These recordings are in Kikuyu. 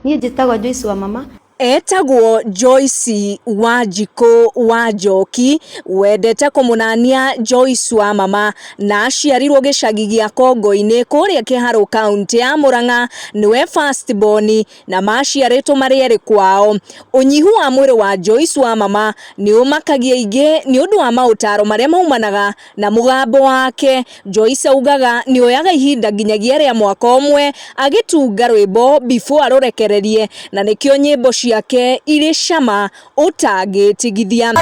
Niĩ njĩtagwo Joyce wa mama. Etagwo Joyce Wanjikũ wa Njoki, wendete kũmũnania Joyce wa mama, na aciarirwo gĩcagi gĩa Kongo-inĩ kũrĩa Kĩharũ kaunti ya Mũrang'a. Nĩwe first born na maciarĩtwo marĩ erĩ kwao. Ũnyihu wa mwĩrĩ wa Joyce wa mama nĩ ũmakagia aingĩ nĩ ũndũ wa maũtaro marĩa maumanaga na mũgambo wake. Joyce augaga nĩ oyaga ihinda nginyagia rĩa mwaka ũmwe agĩtunga rwĩmbo before arũrekererie, na nĩkĩo nyĩmbo ciake irĩ cama ũtangĩtigithia.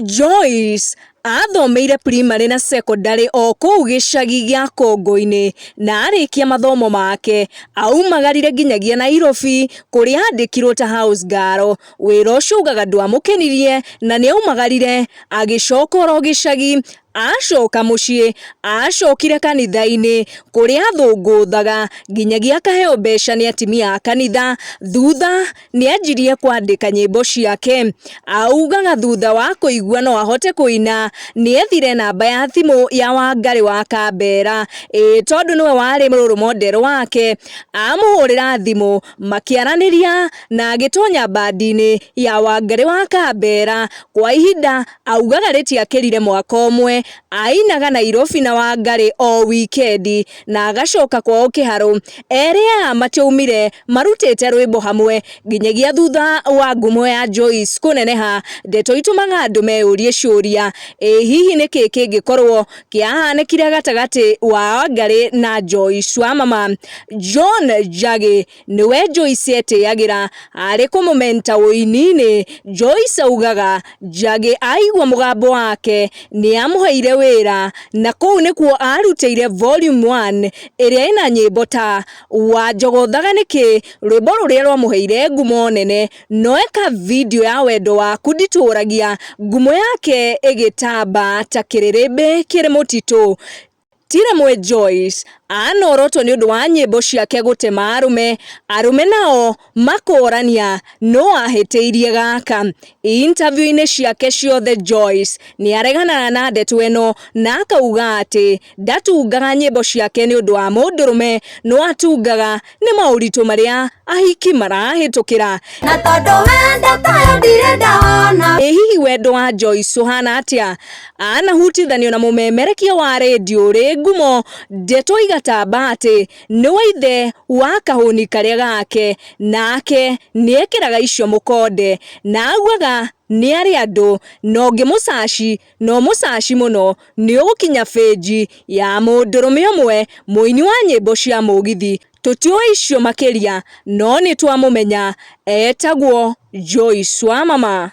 Joyce athomeire primary na secondary o kũu gĩcagi gĩa Kongo-inĩ, na arĩkia mathomo make aumagarire nginyagia Nairobi kũrĩa andĩkirwo ta house girl. Wĩra ũcio augaga ndwamũkenirie na nĩ aumagarire agĩcoka oro gĩcagi. Acoka mũciĩ, acokire kanitha-inĩ kũrĩa athũngũthaga nginyagia akaheo mbeca nĩ atimia a kanitha. Thutha nĩ anjirie kwandĩka nyĩmbo ciake. Augaga thutha wa kũigua no ahote kũina nĩ ethire namba ya thimũ ya Wangari wa Kambera, tondũ nĩwe warĩ role model wake. Amũhũrĩra thimũ makĩaranĩria na agĩtonya bandi-inĩ ya Wangari wa Kambera. Kwa ihinda augaga rĩtiakĩrire mwaka ũmwe, ainaga Nairobi na Wangari o weekend na agacoka kwao Kĩharũ. Erĩ aya matiaumire marutĩte rwĩmbo hamwe nginyagia thutha wa ngumo ya Joyce kũneneha. Ndeto itũmaga andũ meyũrie ciũria, hihi nĩkĩ kĩngĩkorwo kĩahanĩkire gatagatĩ wa Wangari na Joyce wa mama. John Njagi nĩwe Joyce etĩyagĩra arĩ kũmũmenta ũini-inĩ. Joyce augaga Njagi aigua mũgambo wake nĩ amũheire wĩra, na kũu nĩkuo arutĩire volume 1 ĩrĩa ĩna nyĩmbo ta Wanjogothaga nĩkĩ, rwĩmbo rũrĩa rwamũheire ngumo nene. No eka video ya wendo waku nditũragia, ngumo yake ĩgĩtamba ta kĩrĩrĩmbĩ kĩrĩ mũtitũ. Tiremwe Joyce anorotwo nĩ ũndũ wa nyĩmbo ciake gũtema arũme nao makorania no ahĩtĩirie gaka. Interview-inĩ ciake ciothe Joyce nĩ areganaga na ndeto ĩno na akauga atĩ ndatungaga nyĩmbo ciake nĩ ũndũ wa mũndũrũme, no atungaga nĩ maũritũ marĩa ahiki marahĩtũkĩra. Na tondũ wenda tayo ndirenda ona. Hihi wendo wa Joyce ũhana atĩa? Anahutithanio na mũmemerekia wa radio rĩ ngumo. Ndeto igatamba atĩ nĩwe ithe wa kahũni karĩa gake, nake nĩ ekĩraga icio mũkonde na augaga nĩ arĩ andũ no ngĩmũcaci no mũcaci mũno nĩ ũgũkinya bĩnji ya mũndũrũme ũmwe mũini wa nyĩmbo cia mũgithi. Tũtiũĩ icio makĩria no nĩ twamũmenya, etagwo Joyce wa mama.